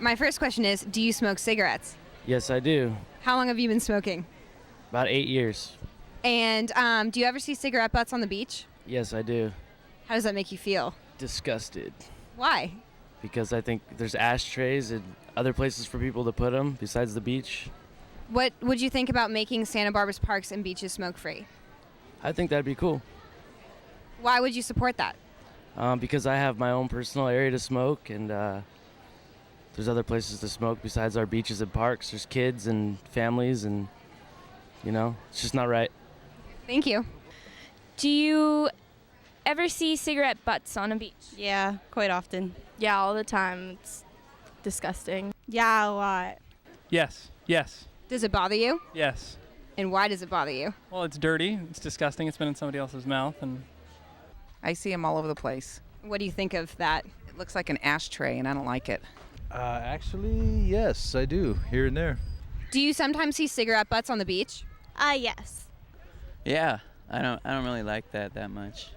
My first question is, do you smoke cigarettes? Yes, I do. How long have you been smoking? About 8 years. And do you ever see cigarette butts on the beach? Yes, I do. How does that make you feel? Disgusted. Why? Because I think there's ashtrays and other places for people to put them besides the beach. What would you think about making Santa Barbara's parks and beaches smoke-free? I think that'd be cool. Why would you support that? Because I have my own personal area to smoke, and there's other places to smoke besides our beaches and parks. There's kids and families, and, it's just not right. Thank you. Do you ever see cigarette butts on a beach? Yeah, quite often. Yeah, all the time. It's disgusting. Yeah, a lot. Yes. Does it bother you? Yes. And why does it bother you? Well, it's dirty. It's disgusting. It's been in somebody else's mouth, and I see them all over the place. What do you think of that? It looks like an ashtray, and I don't like it. Actually, yes, I do, here and there. Do you sometimes see cigarette butts on the beach? Yes. Yeah, I don't really like that much.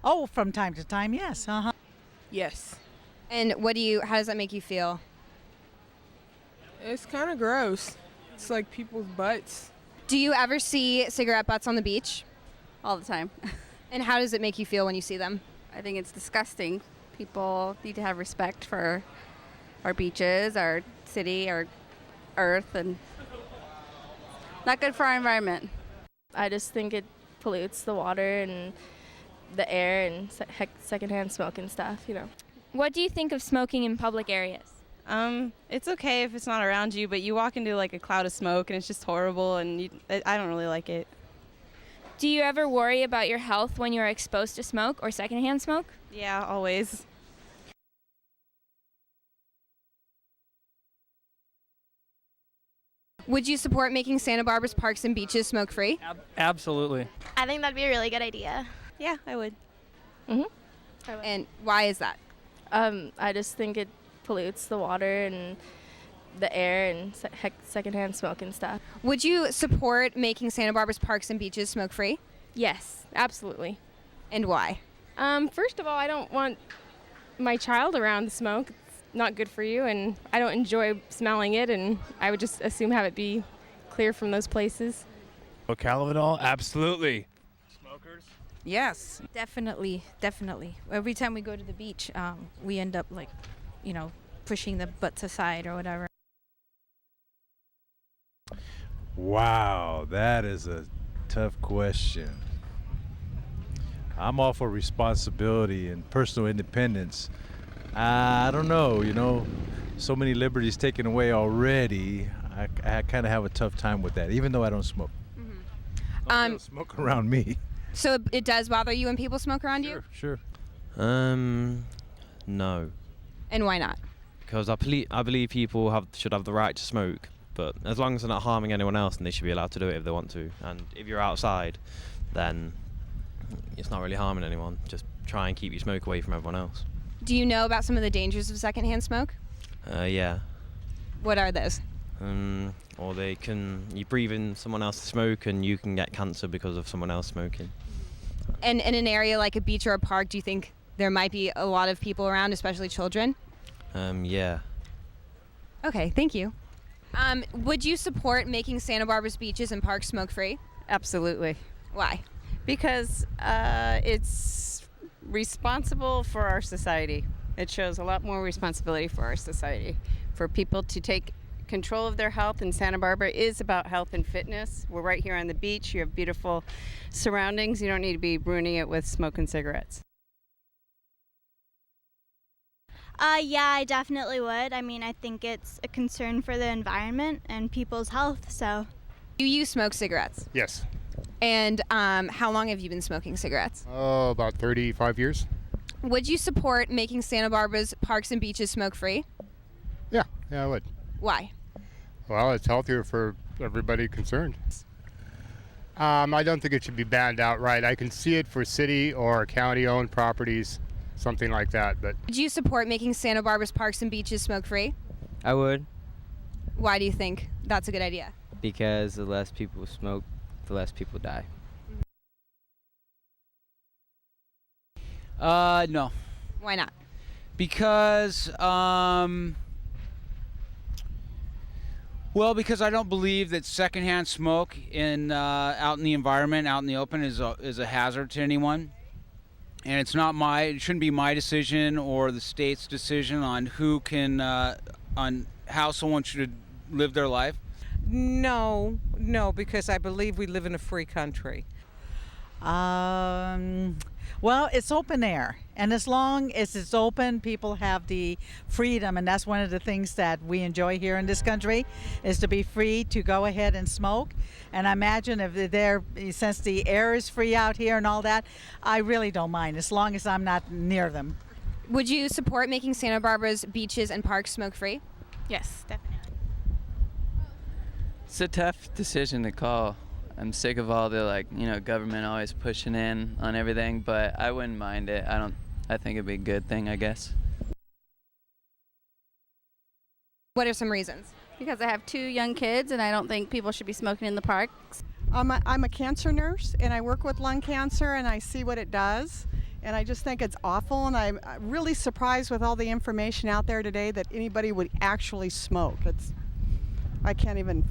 Oh, from time to time, yes. Yes. And how does that make you feel? It's kind of gross. It's like people's butts. Do you ever see cigarette butts on the beach? All the time. And how does it make you feel when you see them? I think it's disgusting. People need to have respect for our beaches, our city, our earth, and not good for our environment. I just think it pollutes the water and the air and secondhand smoke and stuff, What do you think of smoking in public areas? It's okay if it's not around you, but you walk into like a cloud of smoke and it's just horrible, and I don't really like it. Do you ever worry about your health when you're exposed to smoke or secondhand smoke? Yeah, always. Would you support making Santa Barbara's parks and beaches smoke-free? absolutely. I think that'd be a really good idea. Yeah, I would. And why is that? I just think it pollutes the water and the air and secondhand smoke and stuff. Would you support making Santa Barbara's parks and beaches smoke-free? Yes, absolutely. And why? First of all, I don't want my child around the smoke. It's not good for you, and I don't enjoy smelling it, and I would just assume have it be clear from those places. Calavedal, absolutely. Smokers? Yes, definitely. Every time we go to the beach, we end up pushing the butts aside or whatever. Wow, that is a tough question. I'm all for responsibility and personal independence. I don't know, so many liberties taken away already. I kind of have a tough time with that, even though I don't smoke. Don't smoke around me. So it does bother you when people smoke around you? Sure. No. And why not? Because I believe people should have the right to smoke, but as long as they're not harming anyone else, then they should be allowed to do it if they want to. And if you're outside, then it's not really harming anyone. Just try and keep your smoke away from everyone else. Do you know about some of the dangers of secondhand smoke? Yeah. What are those? Or you breathe in someone else's smoke and you can get cancer because of someone else smoking. And in an area like a beach or a park, do you think there might be a lot of people around, especially children? Yeah. Okay, thank you. Would you support making Santa Barbara's beaches and parks smoke-free? Absolutely. Why? Because it's responsible for our society. It shows a lot more responsibility for our society, for people to take control of their health, and Santa Barbara is about health and fitness. We're right here on the beach. You have beautiful surroundings. You don't need to be ruining it with smoke and cigarettes. Yeah, I definitely would. I mean, I think it's a concern for the environment and people's health, so. Do you smoke cigarettes? Yes. And how long have you been smoking cigarettes? Oh, about 35 years. Would you support making Santa Barbara's parks and beaches smoke-free? Yeah, I would. Why? Well, it's healthier for everybody concerned. I don't think it should be banned outright. I can see it for city or county-owned properties, something like that. But would you support making Santa Barbara's parks and beaches smoke-free? I would. Why do you think that's a good idea? Because the less people smoke, the less people die. No. Why not? Because Well, because I don't believe that secondhand smoke out in the environment, out in the open, is a hazard to anyone. And it shouldn't be my decision or the state's decision on on how someone should live their life. No, because I believe we live in a free country. Well, it's open air, and as long as it's open, people have the freedom, and that's one of the things that we enjoy here in this country, is to be free to go ahead and smoke. And I imagine since the air is free out here and all that, I really don't mind, as long as I'm not near them. Would you support making Santa Barbara's beaches and parks smoke-free? Yes, definitely. It's a tough decision to call. I'm sick of all the government always pushing in on everything, but I wouldn't mind it. I think it'd be a good thing, I guess. What are some reasons? Because I have 2 young kids, and I don't think people should be smoking in the parks. I'm a cancer nurse, and I work with lung cancer, and I see what it does. And I just think it's awful, and I'm really surprised with all the information out there today that anybody would actually smoke. I can't even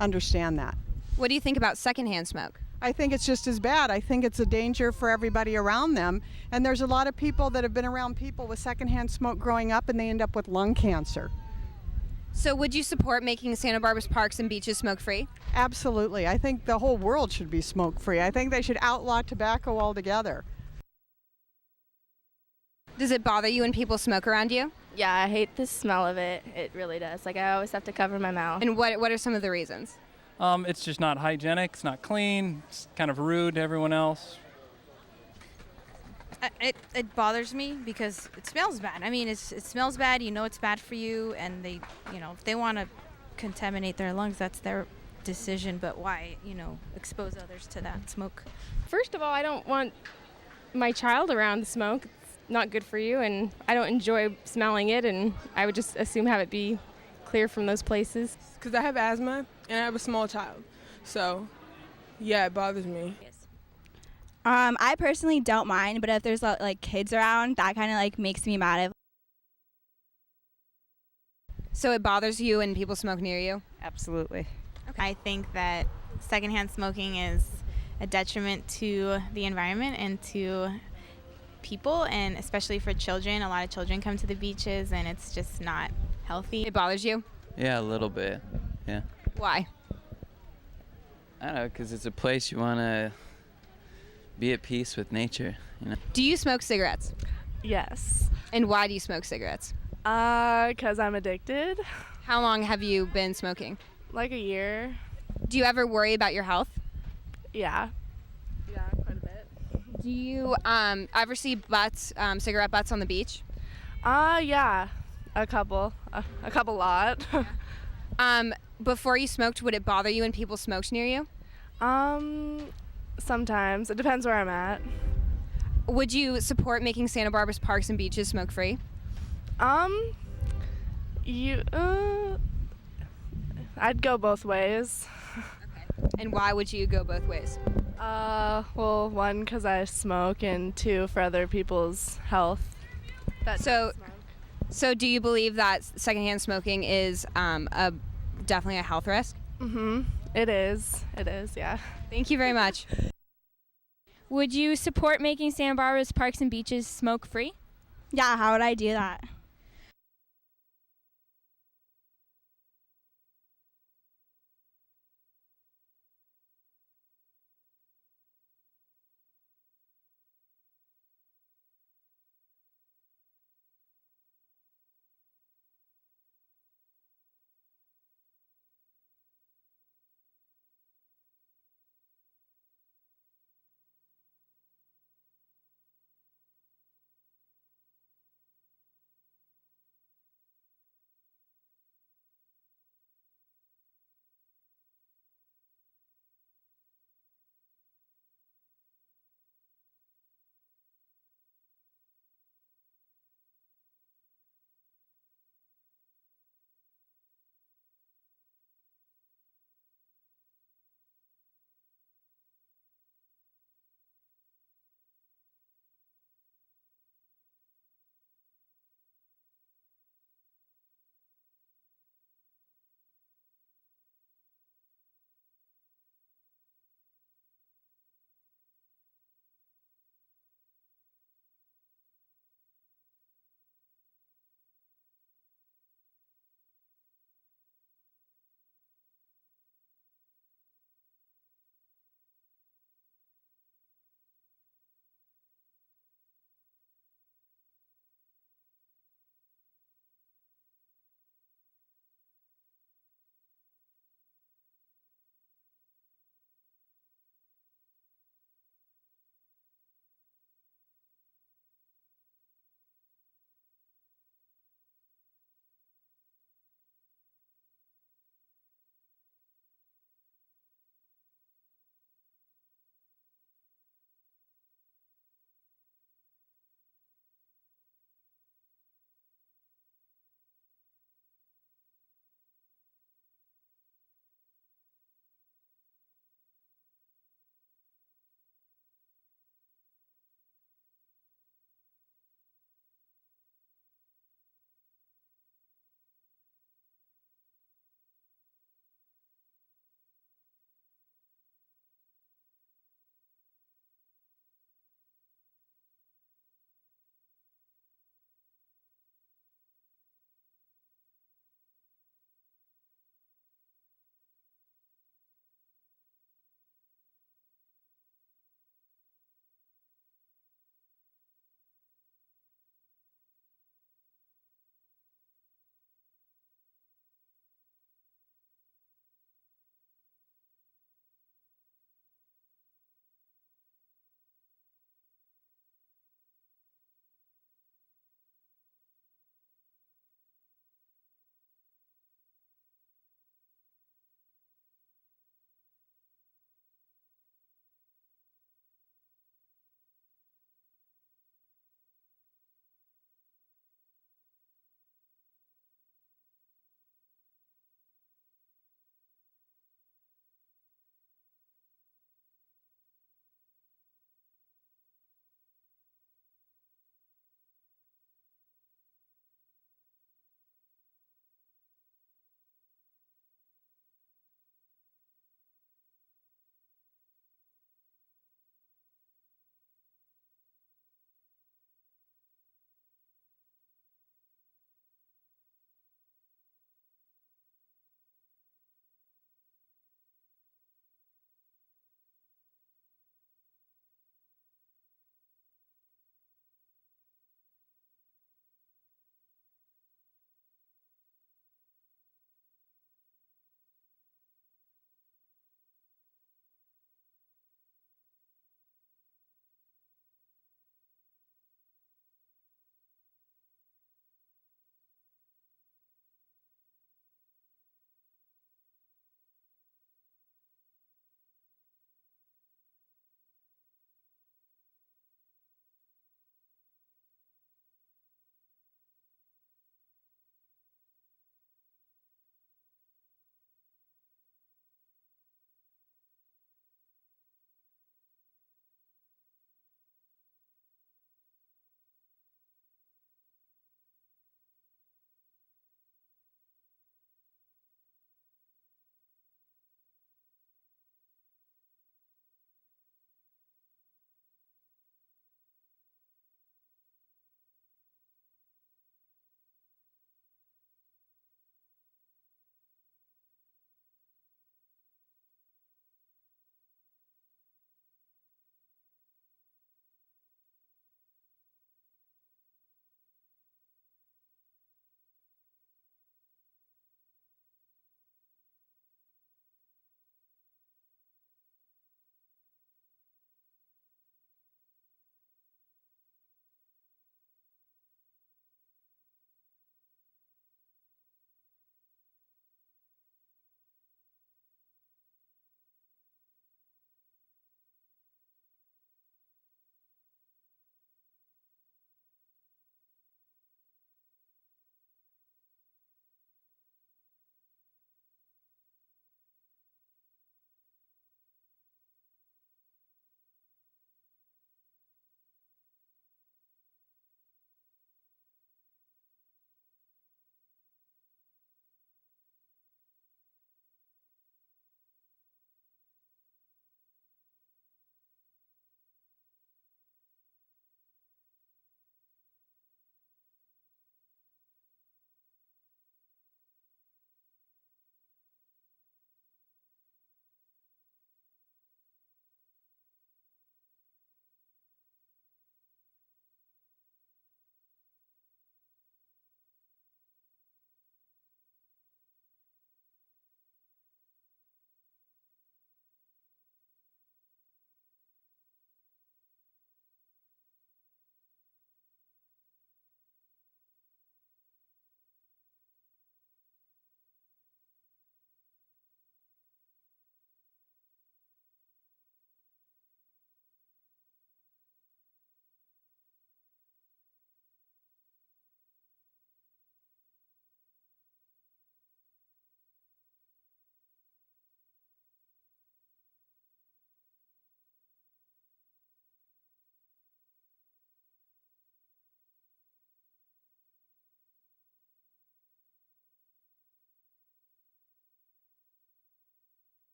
understand that. What do you think about secondhand smoke? I think it's just as bad. I think it's a danger for everybody around them. And there's a lot of people that have been around people with secondhand smoke growing up, and they end up with lung cancer. So would you support making Santa Barbara's parks and beaches smoke-free? Absolutely. I think the whole world should be smoke-free. I think they should outlaw tobacco altogether. Does it bother you when people smoke around you? Yeah, I hate the smell of it. It really does. I always have to cover my mouth. And what are some of the reasons? It's just not hygienic. It's not clean. It's kind of rude to everyone else. It bothers me because it smells bad. I mean, it smells bad. You know it's bad for you, and if they want to contaminate their lungs, that's their decision. But why, expose others to that smoke? First of all, I don't want my child around the smoke. It's not good for you, and I don't enjoy smelling it, and I would just assume have it be clear from those places. Because I have asthma, and I have a small child. So, yeah, it bothers me. I personally don't mind, but if there's kids around, that kind of makes me mad. So it bothers you when people smoke near you? Absolutely. Okay. I think that secondhand smoking is a detriment to the environment and to people, and especially for children. A lot of children come to the beaches, and it's just not healthy. It bothers you? Yeah, a little bit. Yeah. Why? I don't know, because it's a place you want to be at peace with nature. Do you smoke cigarettes? Yes. And why do you smoke cigarettes? 'Cause I'm addicted. How long have you been smoking? Like a year. Do you ever worry about your health? Yeah. Yeah, quite a bit. Do you ever see butts, cigarette butts on the beach? Yeah. A couple lot. Before you smoked, would it bother you when people smoked near you? Sometimes. It depends where I'm at. Would you support making Santa Barbara's parks and beaches smoke-free? I'd go both ways. Okay. And why would you go both ways? Well, 1, 'cause I smoke, and 2, for other people's health. So do you believe that secondhand smoking is definitely a health risk? Mm-hmm. It is. It is, yeah. Thank you very much. Would you support making Santa Barbara's parks and beaches smoke-free? Yeah, how would I do that?